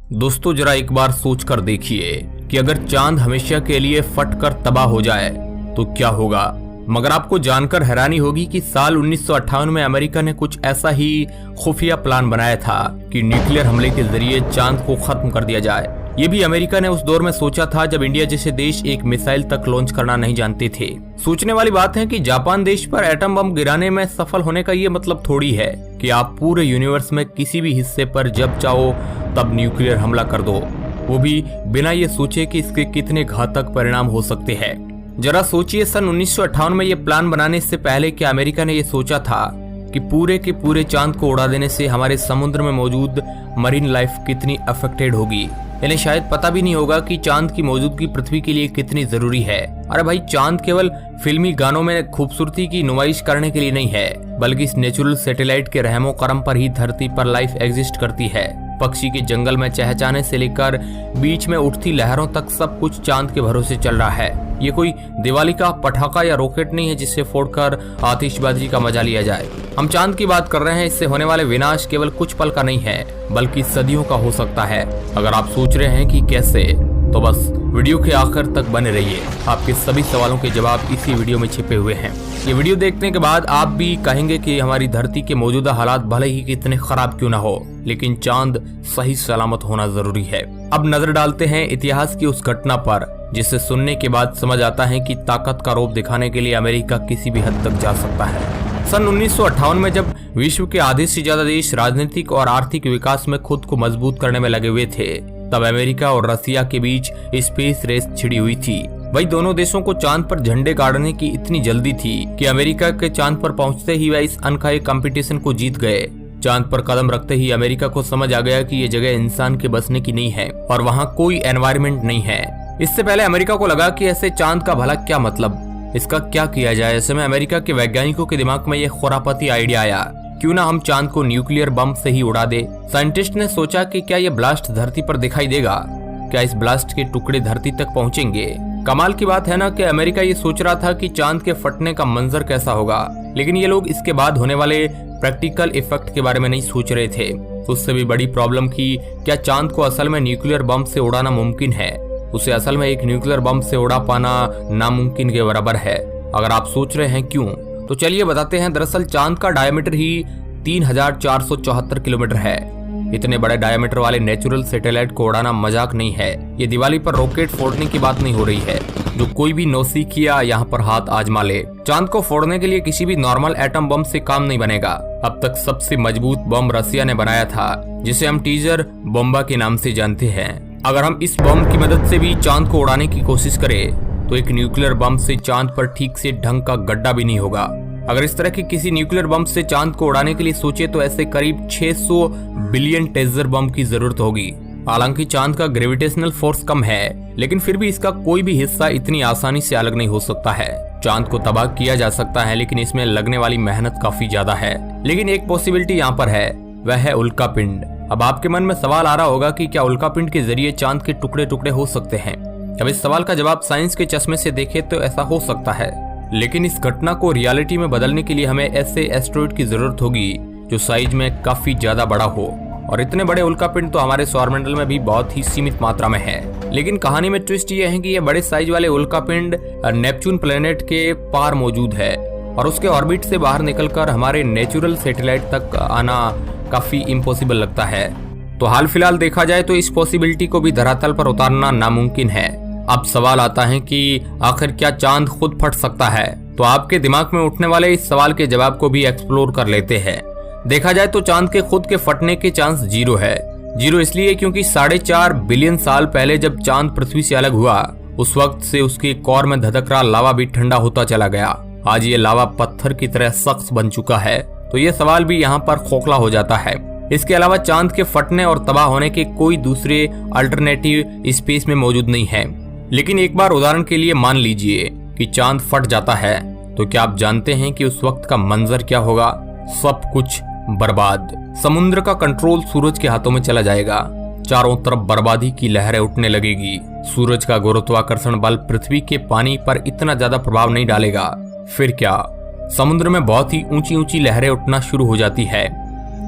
दोस्तों जरा एक बार सोच कर देखिए कि अगर चांद हमेशा के लिए फट कर तबाह हो जाए तो क्या होगा। मगर आपको जानकर हैरानी होगी कि साल 1958 में अमेरिका ने कुछ ऐसा ही खुफिया प्लान बनाया था कि न्यूक्लियर हमले के जरिए चांद को खत्म कर दिया जाए। ये भी अमेरिका ने उस दौर में सोचा था जब इंडिया जैसे देश एक मिसाइल तक लॉन्च करना नहीं जानते थे। सोचने वाली बात है कि जापान देश पर एटम बम गिराने में सफल होने का ये मतलब थोड़ी है कि आप पूरे यूनिवर्स में किसी भी हिस्से पर जब चाहो तब न्यूक्लियर हमला कर दो, वो भी बिना ये सोचे कि इसके कितने घातक परिणाम हो सकते हैं। जरा सोचिए, सन 1958 में ये प्लान बनाने से पहले क्या अमेरिका ने ये सोचा था कि पूरे के पूरे चांद को उड़ा देने से हमारे समुद्र में मौजूद मरीन लाइफ कितनी अफेक्टेड होगी। इन्हें शायद पता भी नहीं होगा कि चांद की मौजूदगी पृथ्वी के लिए कितनी जरूरी है। अरे भाई, चांद केवल फिल्मी गानों में खूबसूरती की नुमाइश करने के लिए नहीं है, बल्कि इस नेचुरल सैटेलाइट के रहमो करम पर ही धरती पर लाइफ एग्जिस्ट करती है। पक्षी के जंगल में चहचहाने से लेकर बीच में उठती लहरों तक सब कुछ चांद के भरोसे चल रहा है। ये कोई दिवाली का पटाखा या रॉकेट नहीं है जिससे फोड़कर आतिशबाजी का मजा लिया जाए। हम चांद की बात कर रहे हैं, इससे होने वाले विनाश केवल कुछ पल का नहीं है बल्कि सदियों का हो सकता है। अगर आप सोच रहे हैं कि कैसे, तो बस वीडियो के आखिर तक बने रहिए। आपके सभी सवालों के जवाब इसी वीडियो में छिपे हुए हैं। ये वीडियो देखने के बाद आप भी कहेंगे कि हमारी धरती के मौजूदा हालात भले ही कितने खराब क्यों ना हो, लेकिन चांद सही सलामत होना जरूरी है। अब नजर डालते हैं इतिहास की उस घटना पर जिसे सुनने के बाद समझ आता है कि ताकत का रूप दिखाने के लिए अमेरिका किसी भी हद तक जा सकता है। सन 1958 में जब विश्व के आधे से ज्यादा देश राजनीतिक और आर्थिक विकास में खुद को मजबूत करने में लगे हुए थे, तब अमेरिका और रसिया के बीच स्पेस रेस छिड़ी हुई थी। वही दोनों देशों को चांद पर झंडे गाड़ने की इतनी जल्दी थी कि अमेरिका के चांद पर पहुंचते ही वह इस अनखाई कंपटीशन को जीत गए। चांद पर कदम रखते ही अमेरिका को समझ आ गया कि ये जगह इंसान के बसने की नहीं है और वहाँ कोई एनवायरमेंट नहीं है। इससे पहले अमेरिका को लगा कि ऐसे चांद का भला क्या मतलब, इसका क्या किया जाए। ऐसे में अमेरिका के वैज्ञानिकों के दिमाग में यह खुरापाती आइडिया आया, क्यों ना हम चांद को न्यूक्लियर बम से ही उड़ा दे। साइंटिस्ट ने सोचा कि क्या ये ब्लास्ट धरती पर दिखाई देगा, क्या इस ब्लास्ट के टुकड़े धरती तक पहुंचेंगे। कमाल की बात है ना कि अमेरिका ये सोच रहा था कि चांद के फटने का मंजर कैसा होगा, लेकिन ये लोग इसके बाद होने वाले प्रैक्टिकल इफेक्ट के बारे में नहीं सोच रहे थे। उससे भी बड़ी प्रॉब्लम की, क्या चांद को असल में न्यूक्लियर बम से उड़ाना मुमकिन है। उसे असल में एक न्यूक्लियर बम से उड़ा पाना नामुमकिन के बराबर है। अगर आप सोच रहे हैं क्यों, तो चलिए बताते हैं। दरअसल चांद का डायमीटर ही 3474 किलोमीटर है। इतने बड़े डायमीटर वाले नेचुरल सैटेलाइट को उड़ाना मजाक नहीं है। ये दिवाली पर रॉकेट फोड़ने की बात नहीं हो रही है, जो कोई भी नौसिखिया यहाँ पर हाथ आजमा ले। चांद को फोड़ने के लिए किसी भी नॉर्मल एटम बम से काम नहीं बनेगा। अब तक सबसे मजबूत बम रसिया ने बनाया था, जिसे हम टीजर बम्बा के नाम से जानते हैं। अगर हम इस बम की मदद से भी चांद को उड़ाने की कोशिश करें तो एक न्यूक्लियर बम से चांद पर ठीक से ढंग का गड्ढा भी नहीं होगा। अगर इस तरह के किसी न्यूक्लियर बम से चांद को उड़ाने के लिए सोचे तो ऐसे करीब 600 बिलियन टेजर बम की जरूरत होगी। हालांकि चांद का ग्रेविटेशनल फोर्स कम है, लेकिन फिर भी इसका कोई भी हिस्सा इतनी आसानी से अलग नहीं हो सकता है। चांद को तबाह किया जा सकता है, लेकिन इसमें लगने वाली मेहनत काफी ज्यादा है। लेकिन एक पॉसिबिलिटी यहाँ पर है, वह है उल्का पिंड। अब आपके मन में सवाल आ रहा होगा कि क्या उल्का पिंड के जरिए चांद के टुकड़े टुकड़े हो सकते हैं। अब इस सवाल का जवाब साइंस के चश्मे से देखें तो ऐसा हो सकता है, लेकिन इस घटना को रियलिटी में बदलने के लिए हमें ऐसे एस्टेरॉइड की जरूरत होगी जो साइज में काफी ज्यादा बड़ा हो। और इतने बड़े उल्का पिंड तो हमारे सौरमंडल में भी बहुत ही सीमित मात्रा में है। लेकिन कहानी में ट्विस्ट ये है कि ये बड़े साइज वाले उल्का पिंड नेपच्यून प्लेनेट के पार मौजूद है और उसके ऑर्बिट से बाहर निकलकर हमारे नेचुरल सैटेलाइट तक आना काफी इम्पॉसिबल लगता है। तो हाल फिलहाल देखा जाए तो इस पॉसिबिलिटी को भी धरातल पर उतारना नामुमकिन है। अब सवाल आता है कि आखिर क्या चांद खुद फट सकता है। तो आपके दिमाग में उठने वाले इस सवाल के जवाब को भी एक्सप्लोर कर लेते हैं। देखा जाए तो चांद के खुद के फटने के चांस 0 है। 0 इसलिए क्योंकि 4.5 बिलियन साल पहले जब चांद पृथ्वी से अलग हुआ, उस वक्त से उसके कोर में धधक रहा लावा भी ठंडा होता चला गया। आज ये लावा पत्थर की तरह सख्त बन चुका है, तो ये सवाल भी यहाँ पर खोखला हो जाता है। इसके अलावा चांद के फटने और तबाह होने के कोई दूसरे अल्टरनेटिव स्पेस में मौजूद नहीं है। लेकिन एक बार उदाहरण के लिए मान लीजिए कि चांद फट जाता है, तो क्या आप जानते हैं कि उस वक्त का मंजर क्या होगा। सब कुछ बर्बाद। समुद्र का कंट्रोल सूरज के हाथों में चला जाएगा। चारों तरफ बर्बादी की लहरें उठने लगेगी। सूरज का गुरुत्वाकर्षण बल पृथ्वी के पानी पर इतना ज्यादा प्रभाव नहीं डालेगा। फिर क्या, समुद्र में बहुत ही ऊंची ऊंची लहरें उठना शुरू हो जाती है।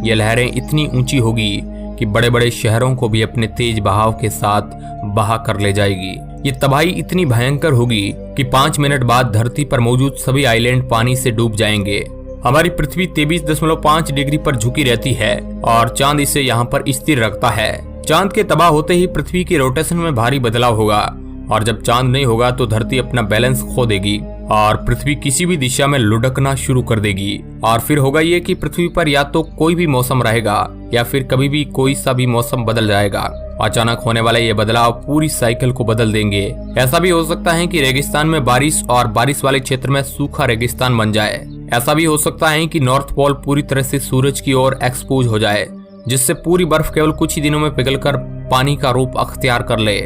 ये लहरें इतनी ऊंची होगी कि बड़े बड़े शहरों को भी अपने तेज बहाव के साथ बहा कर ले जाएगी। ये तबाही इतनी भयंकर होगी कि 5 मिनट बाद धरती पर मौजूद सभी आइलैंड पानी से डूब जाएंगे। हमारी पृथ्वी 23.5 डिग्री पर झुकी रहती है और चांद इसे यहाँ पर स्थिर रखता है। चांद के तबाह होते ही पृथ्वी की रोटेशन में भारी बदलाव होगा और जब चांद नहीं होगा तो धरती अपना बैलेंस खो देगी और पृथ्वी किसी भी दिशा में लुढ़कना शुरू कर देगी। और फिर होगा ये कि पृथ्वी पर या तो कोई भी मौसम रहेगा या फिर कभी भी कोई सा भी मौसम बदल जाएगा। अचानक होने वाला ये बदलाव पूरी साइकिल को बदल देंगे। ऐसा भी हो सकता है कि रेगिस्तान में बारिश और बारिश वाले क्षेत्र में सूखा रेगिस्तान बन जाए। ऐसा भी हो सकता है कि नॉर्थ पोल पूरी तरह से सूरज की ओर एक्सपोज हो जाए, जिससे पूरी बर्फ केवल कुछ ही दिनों में पिघलकर पानी का रूप अख्तियार कर ले।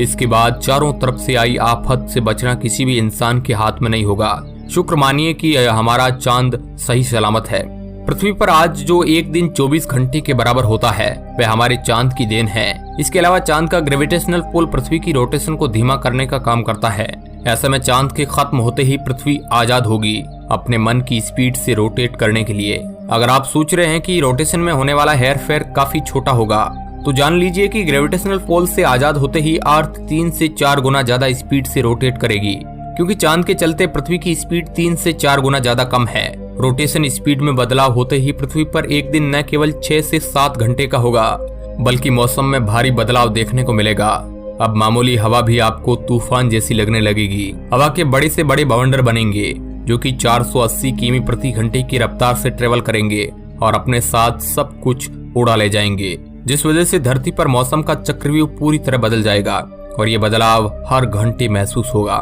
इसके बाद चारों तरफ से आई आफत से बचना किसी भी इंसान के हाथ में नहीं होगा। शुक्र मानिए कि हमारा चांद सही सलामत है। पृथ्वी पर आज जो एक दिन 24 घंटे के बराबर होता है वह हमारे चांद की देन है। इसके अलावा चांद का ग्रेविटेशनल पुल पृथ्वी की रोटेशन को धीमा करने का काम करता है। ऐसे में चांद के खत्म होते ही पृथ्वी आजाद होगी अपने मन की स्पीड से रोटेट करने के लिए। अगर आप सोच रहे हैं कि रोटेशन में होने वाला हेर फेर काफी छोटा होगा तो जान लीजिए कि ग्रेविटेशनल पोल से आजाद होते ही अर्थ 3 से 4 गुना ज्यादा स्पीड से रोटेट करेगी, क्योंकि चांद के चलते पृथ्वी की स्पीड 3 से 4 गुना ज्यादा कम है। रोटेशन स्पीड में बदलाव होते ही पृथ्वी पर एक दिन न केवल 6 से 7 घंटे का होगा बल्कि मौसम में भारी बदलाव देखने को मिलेगा। अब मामूली हवा भी आपको तूफान जैसी लगने लगेगी। हवा के बड़े से बड़े बवंडर बनेंगे जो कि 480 किमी प्रति घंटे की रफ्तार से ट्रेवल करेंगे और अपने साथ सब कुछ उड़ा ले जाएंगे, जिस वजह से धरती पर मौसम का चक्रव्यूह पूरी तरह बदल जाएगा और ये बदलाव हर घंटे महसूस होगा।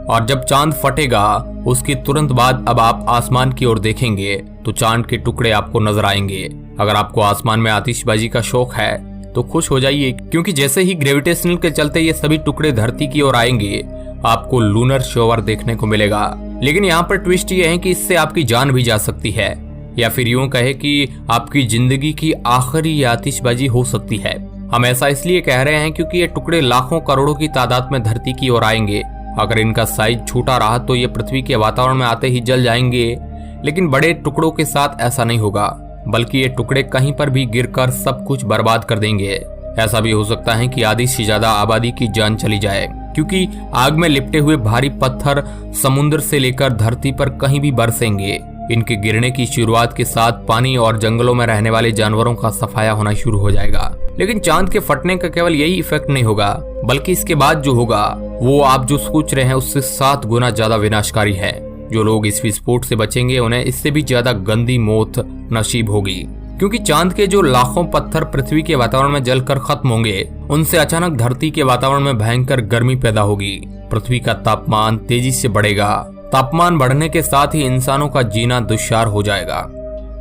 और जब चांद फटेगा उसके तुरंत बाद अब आप आसमान की ओर देखेंगे तो चांद के टुकड़े आपको नजर आएंगे। अगर आपको आसमान में आतिशबाजी का शौक है तो खुश हो जाइए, क्योंकि जैसे ही ग्रेविटेशनल के चलते ये सभी टुकड़े धरती की ओर आएंगे आपको लूनर शोवर देखने को मिलेगा। लेकिन यहाँ पर ट्विस्ट ये है कि इससे आपकी जान भी जा सकती है, या फिर यूं कहे कि आपकी जिंदगी की आखिरी आतिशबाजी हो सकती है। हम ऐसा इसलिए कह रहे हैं क्योंकि ये टुकड़े लाखों करोड़ों की तादाद में धरती की ओर आएंगे। अगर इनका साइज छोटा रहा तो ये पृथ्वी के वातावरण में आते ही जल जाएंगे, लेकिन बड़े टुकड़ों के साथ ऐसा नहीं होगा, बल्कि ये टुकड़े कहीं पर भी गिरकर सब कुछ बर्बाद कर देंगे। ऐसा भी हो सकता है कि आधी से ज्यादा आबादी की जान चली जाए, क्योंकि आग में लिपटे हुए भारी पत्थर समुद्र से लेकर धरती पर कहीं भी बरसेंगे। इनके गिरने की शुरुआत के साथ पानी और जंगलों में रहने वाले जानवरों का सफाया होना शुरू हो जाएगा। लेकिन चांद के फटने का केवल यही इफेक्ट नहीं होगा, बल्कि इसके बाद जो होगा वो आप जो सोच रहे हैं उससे 7 गुना ज्यादा विनाशकारी है। जो लोग इस विस्फोट से बचेंगे उन्हें इससे भी ज्यादा गंदी मौत नसीब होगी, क्योंकि चांद के जो लाखों पत्थर पृथ्वी के वातावरण में जलकर खत्म होंगे उनसे अचानक धरती के वातावरण में भयंकर गर्मी पैदा होगी। पृथ्वी का तापमान तेजी से बढ़ेगा। तापमान बढ़ने के साथ ही इंसानों का जीना दुश्वार हो जाएगा।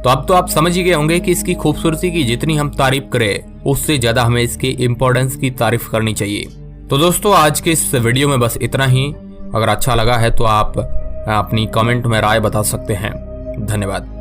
तो अब तो आप समझ ही गए होंगे कि इसकी खूबसूरती की जितनी हम तारीफ करें उससे ज्यादा हमें इसके इम्पोर्टेंस की तारीफ करनी चाहिए। तो दोस्तों आज के इस वीडियो में बस इतना ही। अगर अच्छा लगा है तो आप अपनी कमेंट में राय बता सकते हैं। धन्यवाद।